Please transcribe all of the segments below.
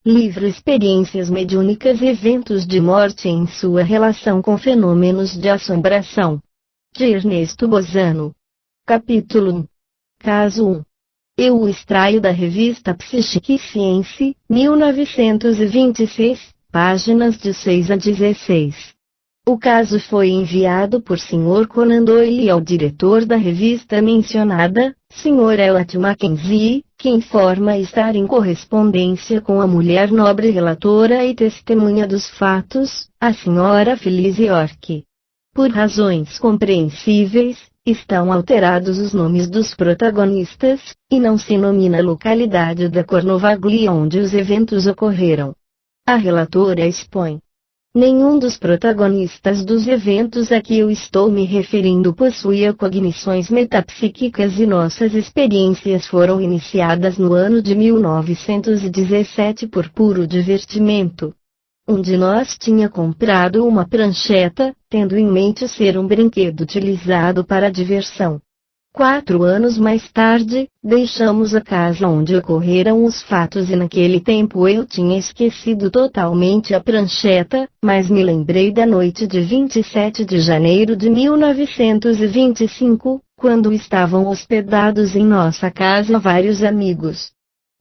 Livro Experiências Mediúnicas e Eventos de Morte em sua relação com fenômenos de assombração. De Ernesto Bozano. Capítulo 1. Caso 1. Eu o extraio da revista Psique e Ciência, 1926, páginas de 6 a 16. O caso foi enviado por Sr. Conan Doyle ao diretor da revista mencionada, Sr. Elliot Mackenzie, que informa estar em correspondência com a mulher nobre relatora e testemunha dos fatos, a Sra. Phyllis York. Por razões compreensíveis, estão alterados os nomes dos protagonistas, e não se nomina a localidade da Cornovaglia onde os eventos ocorreram. A relatora expõe: nenhum dos protagonistas dos eventos a que eu estou me referindo possuía cognições metapsíquicas e nossas experiências foram iniciadas no ano de 1917 por puro divertimento. Um de nós tinha comprado uma prancheta, tendo em mente ser um brinquedo utilizado para diversão. 4 anos mais tarde, deixamos a casa onde ocorreram os fatos e naquele tempo eu tinha esquecido totalmente a prancheta, mas me lembrei da noite de 27 de janeiro de 1925, quando estavam hospedados em nossa casa vários amigos.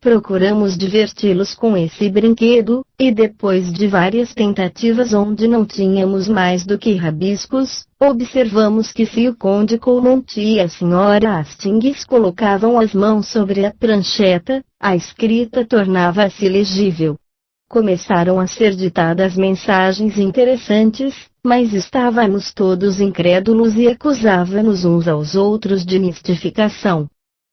Procuramos diverti-los com esse brinquedo, e depois de várias tentativas onde não tínhamos mais do que rabiscos, observamos que se o Conde Coulomb e a Sra. Hastings colocavam as mãos sobre a prancheta, a escrita tornava-se legível. Começaram a ser ditadas mensagens interessantes, mas estávamos todos incrédulos e acusávamos uns aos outros de mistificação.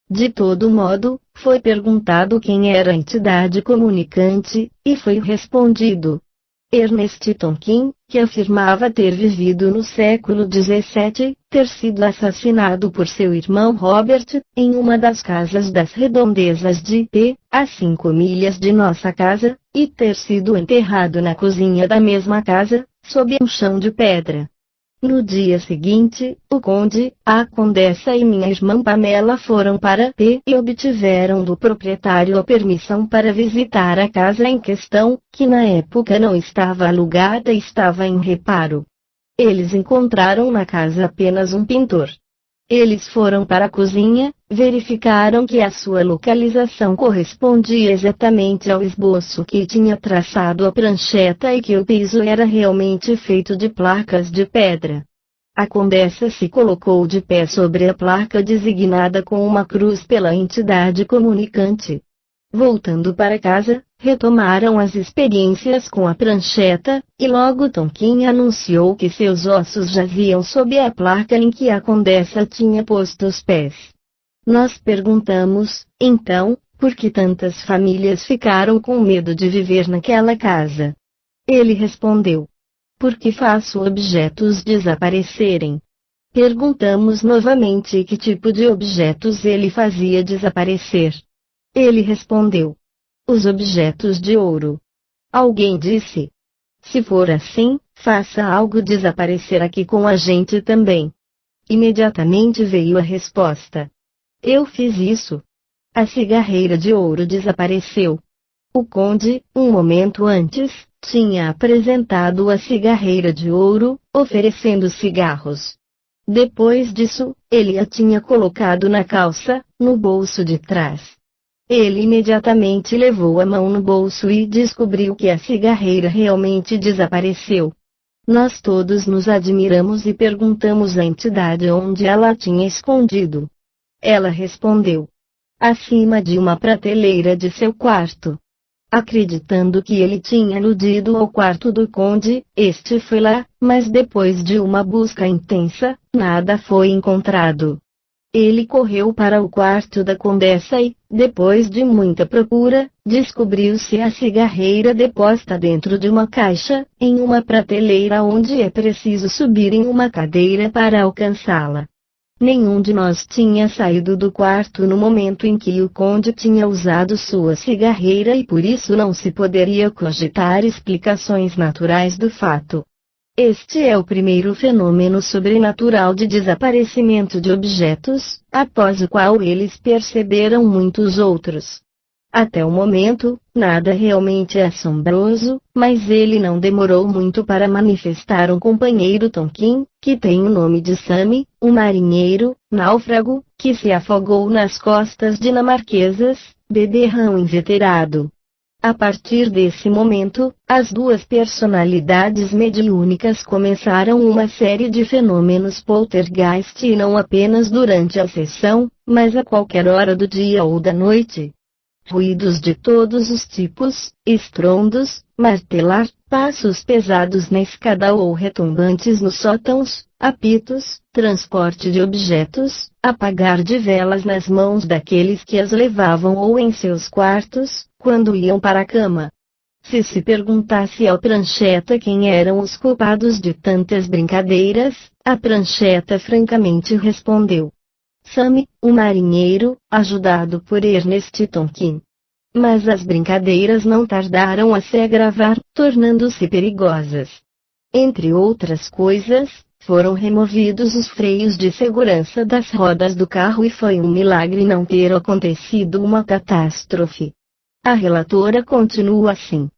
De todo modo, foi perguntado quem era a entidade comunicante, e foi respondido: Ernest Tonkin, que afirmava ter vivido no século XVII, ter sido assassinado por seu irmão Robert, em uma das casas das redondezas de P, a 5 milhas de nossa casa, e ter sido enterrado na cozinha da mesma casa, sob um chão de pedra. No dia seguinte, o conde, a condessa e minha irmã Pamela foram para P e obtiveram do proprietário a permissão para visitar a casa em questão, que na época não estava alugada e estava em reparo. Eles encontraram na casa apenas um pintor. Eles foram para a cozinha, verificaram que a sua localização correspondia exatamente ao esboço que tinha traçado a prancheta e que o piso era realmente feito de placas de pedra. A condessa se colocou de pé sobre a placa designada com uma cruz pela entidade comunicante. Voltando para casa, retomaram as experiências com a prancheta, e logo Tonkin anunciou que seus ossos jaziam sob a placa em que a condessa tinha posto os pés. Nós perguntamos, então, por que tantas famílias ficaram com medo de viver naquela casa. Ele respondeu: porque faço objetos desaparecerem. Perguntamos novamente que tipo de objetos ele fazia desaparecer. Ele respondeu: os objetos de ouro. Alguém disse: se for assim, faça algo desaparecer aqui com a gente também. Imediatamente veio a resposta: eu fiz isso. A cigarreira de ouro desapareceu. O conde, um momento antes, tinha apresentado a cigarreira de ouro, oferecendo cigarros. Depois disso, ele a tinha colocado na calça, no bolso de trás. Ele imediatamente levou a mão no bolso e descobriu que a cigarreira realmente desapareceu. Nós todos nos admiramos e perguntamos à entidade onde ela a tinha escondido. Ela respondeu: acima de uma prateleira de seu quarto. Acreditando que ele tinha aludido ao quarto do conde, este foi lá, mas depois de uma busca intensa, nada foi encontrado. Ele correu para o quarto da condessa e, depois de muita procura, descobriu-se a cigarreira deposta dentro de uma caixa, em uma prateleira onde é preciso subir em uma cadeira para alcançá-la. Nenhum de nós tinha saído do quarto no momento em que o conde tinha usado sua cigarreira e por isso não se poderia cogitar explicações naturais do fato. Este é o primeiro fenômeno sobrenatural de desaparecimento de objetos, após o qual eles perceberam muitos outros. Até o momento, nada realmente assombroso, mas ele não demorou muito para manifestar um companheiro Tonkin, que tem o nome de Sammy, um marinheiro, náufrago, que se afogou nas costas dinamarquesas, beberrão inveterado. A partir desse momento, as duas personalidades mediúnicas começaram uma série de fenômenos poltergeist e não apenas durante a sessão, mas a qualquer hora do dia ou da noite. Ruídos de todos os tipos, estrondos, martelar, passos pesados na escada ou retumbantes nos sótãos, apitos, transporte de objetos, apagar de velas nas mãos daqueles que as levavam ou em seus quartos, quando iam para a cama. Se perguntasse ao Prancheta quem eram os culpados de tantas brincadeiras, a Prancheta francamente respondeu: Sammy, o marinheiro, ajudado por Ernest Tonkin. Mas as brincadeiras não tardaram a se agravar, tornando-se perigosas. Entre outras coisas, foram removidos os freios de segurança das rodas do carro e foi um milagre não ter acontecido uma catástrofe. A relatora continua assim.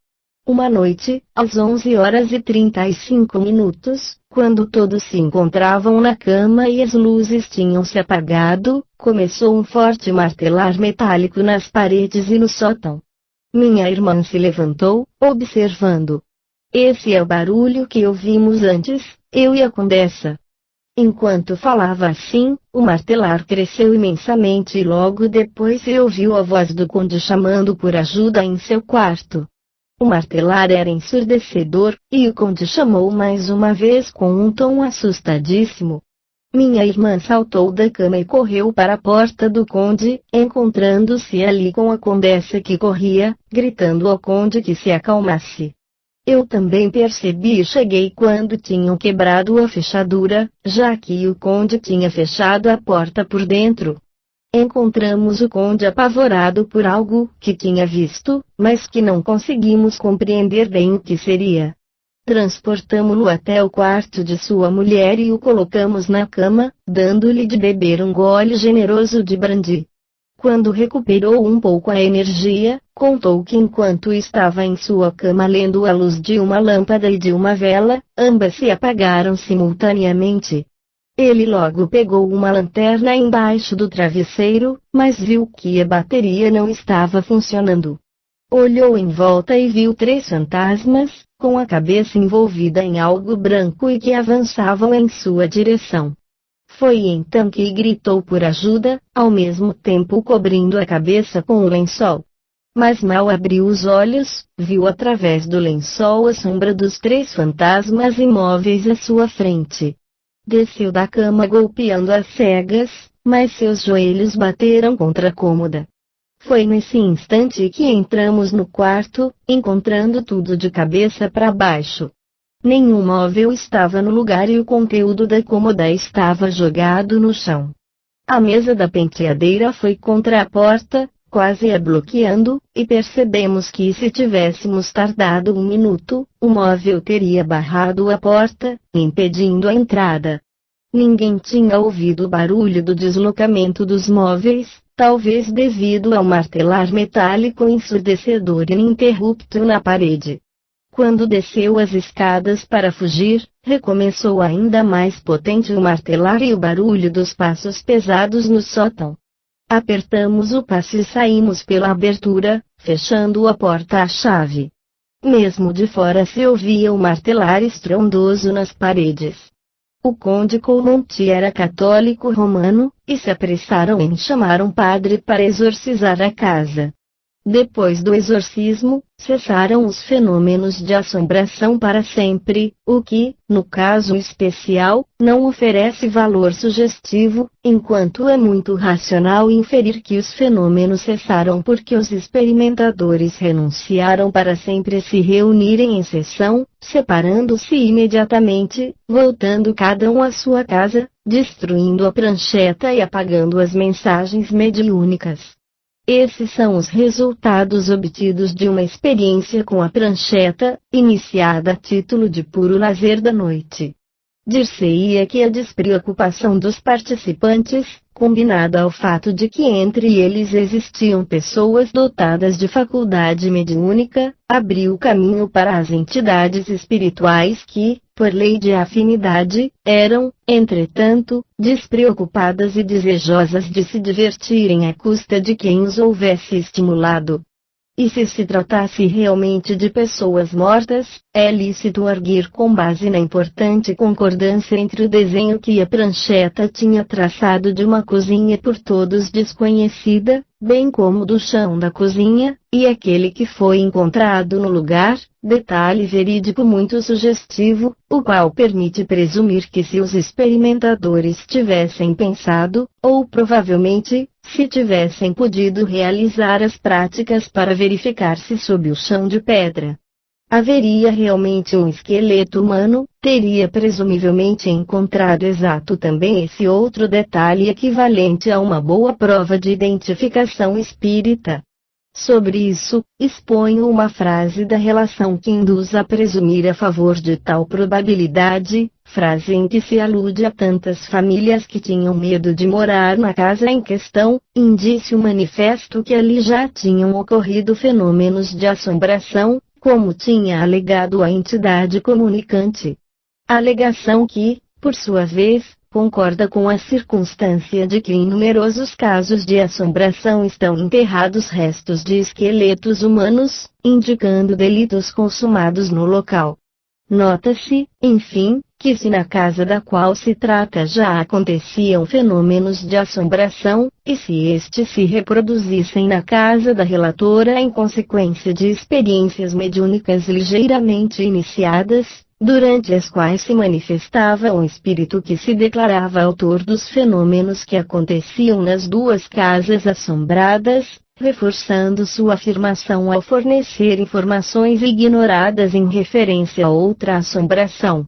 Uma noite, às 11h35, quando todos se encontravam na cama e as luzes tinham se apagado, começou um forte martelar metálico nas paredes e no sótão. Minha irmã se levantou, observando. Esse é o barulho que ouvimos antes, eu e a condessa. Enquanto falava assim, o martelar cresceu imensamente e logo depois se ouviu a voz do conde chamando por ajuda em seu quarto. O martelar era ensurdecedor, e o conde chamou mais uma vez com um tom assustadíssimo. Minha irmã saltou da cama e correu para a porta do conde, encontrando-se ali com a condessa que corria, gritando ao conde que se acalmasse. Eu também percebi e cheguei quando tinham quebrado a fechadura, já que o conde tinha fechado a porta por dentro. Encontramos o conde apavorado por algo que tinha visto, mas que não conseguimos compreender bem o que seria. Transportamo-lo até o quarto de sua mulher e o colocamos na cama, dando-lhe de beber um gole generoso de brandy. Quando recuperou um pouco a energia, contou que enquanto estava em sua cama lendo à luz de uma lâmpada e de uma vela, ambas se apagaram simultaneamente. Ele logo pegou uma lanterna embaixo do travesseiro, mas viu que a bateria não estava funcionando. Olhou em volta e viu 3 fantasmas, com a cabeça envolvida em algo branco e que avançavam em sua direção. Foi então que gritou por ajuda, ao mesmo tempo cobrindo a cabeça com o lençol. Mas mal abriu os olhos, viu através do lençol a sombra dos 3 fantasmas imóveis à sua frente. Desceu da cama golpeando as cegas, mas seus joelhos bateram contra a cômoda. Foi nesse instante que entramos no quarto, encontrando tudo de cabeça para baixo. Nenhum móvel estava no lugar e o conteúdo da cômoda estava jogado no chão. A mesa da penteadeira foi contra a porta, quase a bloqueando, e percebemos que se tivéssemos tardado 1 minuto, o móvel teria barrado a porta, impedindo a entrada. Ninguém tinha ouvido o barulho do deslocamento dos móveis, talvez devido ao martelar metálico ensurdecedor ininterrupto na parede. Quando desceu as escadas para fugir, recomeçou ainda mais potente o martelar e o barulho dos passos pesados no sótão. Apertamos o passo e saímos pela abertura, fechando a porta à chave. Mesmo de fora se ouvia o martelar estrondoso nas paredes. O conde Colmonte era católico romano, e se apressaram em chamar um padre para exorcizar a casa. Depois do exorcismo, cessaram os fenômenos de assombração para sempre, o que, no caso especial, não oferece valor sugestivo, enquanto é muito racional inferir que os fenômenos cessaram porque os experimentadores renunciaram para sempre a se reunirem em sessão, separando-se imediatamente, voltando cada um à sua casa, destruindo a prancheta e apagando as mensagens mediúnicas. Esses são os resultados obtidos de uma experiência com a prancheta, iniciada a título de puro lazer da noite. Dir-se-ia que a despreocupação dos participantes, combinada ao fato de que entre eles existiam pessoas dotadas de faculdade mediúnica, abriu caminho para as entidades espirituais que, por lei de afinidade, eram, entretanto, despreocupadas e desejosas de se divertirem à custa de quem os houvesse estimulado. E se tratasse realmente de pessoas mortas, é lícito arguir com base na importante concordância entre o desenho que a prancheta tinha traçado de uma cozinha por todos desconhecida, bem como do chão da cozinha, e aquele que foi encontrado no lugar, detalhe verídico muito sugestivo, o qual permite presumir que se os experimentadores tivessem pensado, ou provavelmente, se tivessem podido realizar as práticas para verificar se sob o chão de pedra haveria realmente um esqueleto humano, teria presumivelmente encontrado exato também esse outro detalhe equivalente a uma boa prova de identificação espírita. Sobre isso, exponho uma frase da relação que induz a presumir a favor de tal probabilidade, frase em que se alude a tantas famílias que tinham medo de morar na casa em questão, indício manifesto que ali já tinham ocorrido fenômenos de assombração, como tinha alegado a entidade comunicante. Alegação que, por sua vez, concorda com a circunstância de que em numerosos casos de assombração estão enterrados restos de esqueletos humanos, indicando delitos consumados no local. Nota-se, enfim, que se na casa da qual se trata já aconteciam fenômenos de assombração, e se estes se reproduzissem na casa da relatora em consequência de experiências mediúnicas ligeiramente iniciadas, durante as quais se manifestava um espírito que se declarava autor dos fenômenos que aconteciam nas duas casas assombradas, reforçando sua afirmação ao fornecer informações ignoradas em referência a outra assombração.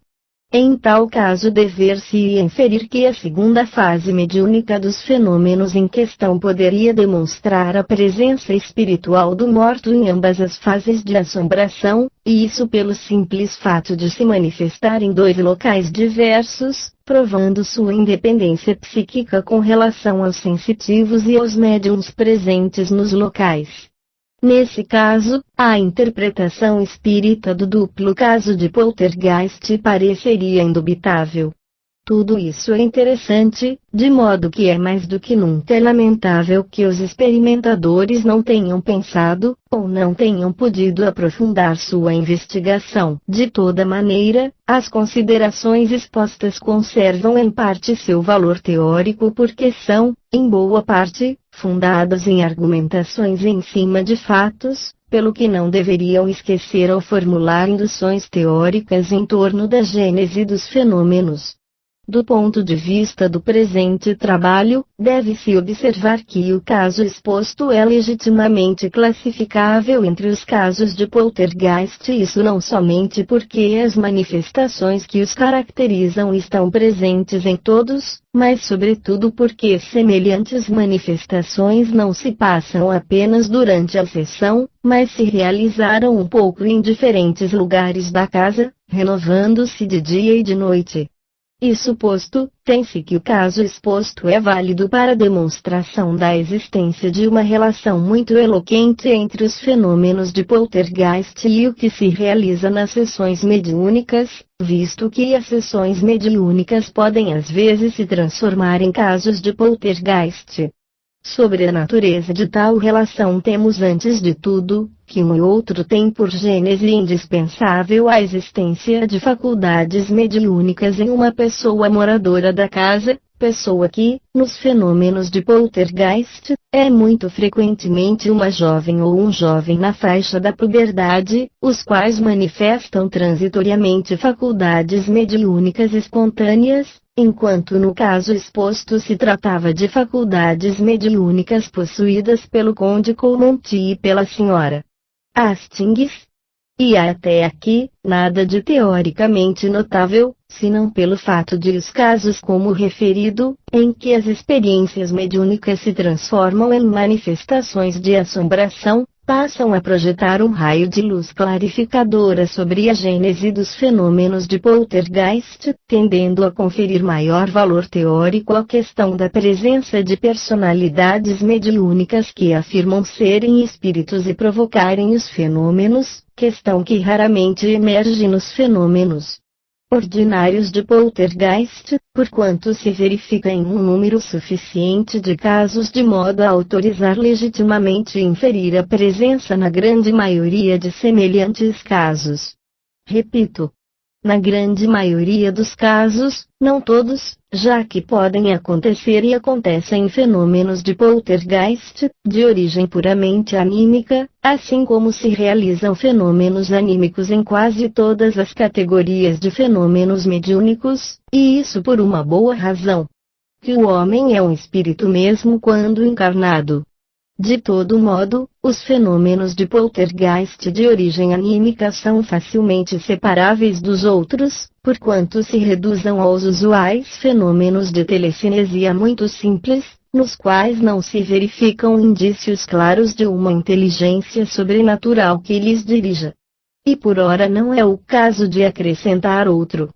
Em tal caso dever-se-ia inferir que a segunda fase mediúnica dos fenômenos em questão poderia demonstrar a presença espiritual do morto em ambas as fases de assombração, e isso pelo simples fato de se manifestar em dois locais diversos, provando sua independência psíquica com relação aos sensitivos e aos médiums presentes nos locais. Nesse caso, a interpretação espírita do duplo caso de poltergeist pareceria indubitável. Tudo isso é interessante, de modo que é mais do que nunca lamentável que os experimentadores não tenham pensado, ou não tenham podido aprofundar sua investigação. De toda maneira, as considerações expostas conservam em parte seu valor teórico porque são, em boa parte, fundadas em argumentações em cima de fatos, pelo que não deveriam esquecer ao formular induções teóricas em torno da gênese dos fenômenos. Do ponto de vista do presente trabalho, deve-se observar que o caso exposto é legitimamente classificável entre os casos de poltergeist, isso não somente porque as manifestações que os caracterizam estão presentes em todos, mas sobretudo porque semelhantes manifestações não se passam apenas durante a sessão, mas se realizaram um pouco em diferentes lugares da casa, renovando-se de dia e de noite. Isso posto, tem-se que o caso exposto é válido para a demonstração da existência de uma relação muito eloquente entre os fenômenos de poltergeist e o que se realiza nas sessões mediúnicas, visto que as sessões mediúnicas podem às vezes se transformar em casos de poltergeist. Sobre a natureza de tal relação temos antes de tudo, que um e outro tem por gênese indispensável a existência de faculdades mediúnicas em uma pessoa moradora da casa, pessoa que, nos fenômenos de poltergeist, é muito frequentemente uma jovem ou um jovem na faixa da puberdade, os quais manifestam transitoriamente faculdades mediúnicas espontâneas, enquanto no caso exposto se tratava de faculdades mediúnicas possuídas pelo Conde Colmonte e pela Sra. Hastings. E há até aqui, nada de teoricamente notável, senão pelo fato de os casos como referido, em que as experiências mediúnicas se transformam em manifestações de assombração, passam a projetar um raio de luz clarificadora sobre a gênese dos fenômenos de poltergeist, tendendo a conferir maior valor teórico à questão da presença de personalidades mediúnicas que afirmam serem espíritos e provocarem os fenômenos, questão que raramente emerge nos fenômenos ordinários de poltergeist, porquanto se verifica em um número suficiente de casos de modo a autorizar legitimamente inferir a presença na grande maioria de semelhantes casos. Repito, na grande maioria dos casos, não todos, já que podem acontecer e acontecem fenômenos de poltergeist, de origem puramente anímica, assim como se realizam fenômenos anímicos em quase todas as categorias de fenômenos mediúnicos, e isso por uma boa razão. Que o homem é um espírito mesmo quando encarnado. De todo modo, os fenômenos de poltergeist de origem anímica são facilmente separáveis dos outros, porquanto se reduzam aos usuais fenômenos de telecinesia muito simples, nos quais não se verificam indícios claros de uma inteligência sobrenatural que lhes dirija. E por ora não é o caso de acrescentar outro